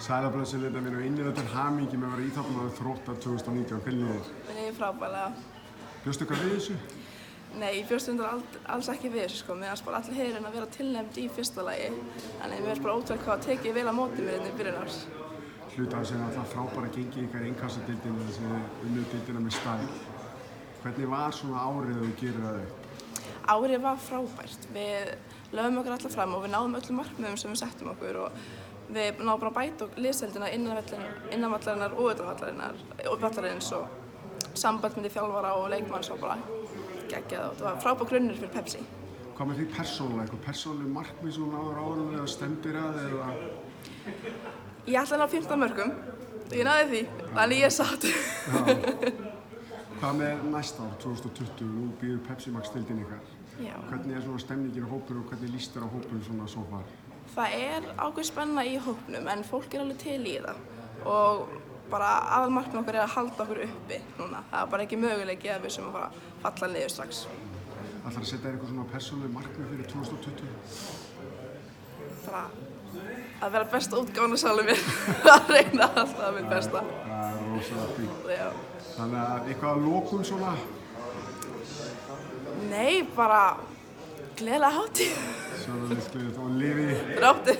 Sæla blessuð mín og innilega til hamingju með að vera íþróttamaður Þróttar 2019. Hvernig líður þér? Mér líður frábærlega. Bjóstu eitthvað við þessu? Nei, ég bjóst alls ekki við þessu sko. Mér fannst bara allir heiðurinn að vera tilnefnd í fyrsta lagi. Þannig mér fannst bara ótrúlegt hvað að tekið vel á móti mér í byrjun árs. Hluti af þessu er alltaf frábæra gengi ykkar í innkassadeildinni þessi unnudeildina með stæl. Hvernig var svona árið að þú gerir það upp? Árið var frábært. Við lögum okkur alla fram og við náðum öllum markmiðum sem við settum okkur og við náðum bara að bæta liðsheildina innan vallarinnar og utan vallarins og samband milli þjálfara og leikmanns var bara geggjað og það var frábær grunnur fyrir Pepsi. Hvað með því persónulega? Eitthvað persónuleg markmið sem þú náður áður eða stendur að eða? Ég ætla að ná 15 mörkum og ég náði því, þannig ég er sátt. Hvað með næsta ár, 2020? Nú býður Pepsi Max-deildin ykkar. Já. Hvernig er svona stemningin á hópur og hvernig líst þér á hópur svona svo far? Það er ákveð spenna í hópnum en fólk er alveg til í það og bara aðalmarkmið okkar er að halda okkur uppi núna. Það er bara ekki möguleiki að við sem að falla niður strax. Ætlarðu að setja eitthvað svona persónuleg markmið fyrir 2020? Bara að vera besta útgáfan af sjálfum mér, að reyna alltaf að vera besta. Það er rosalega fínt. Já. Þannig að eitthvað að lokum svona? Nei, bara gleðilega hátíð. Svo er það líkt og lifi. Ráttir.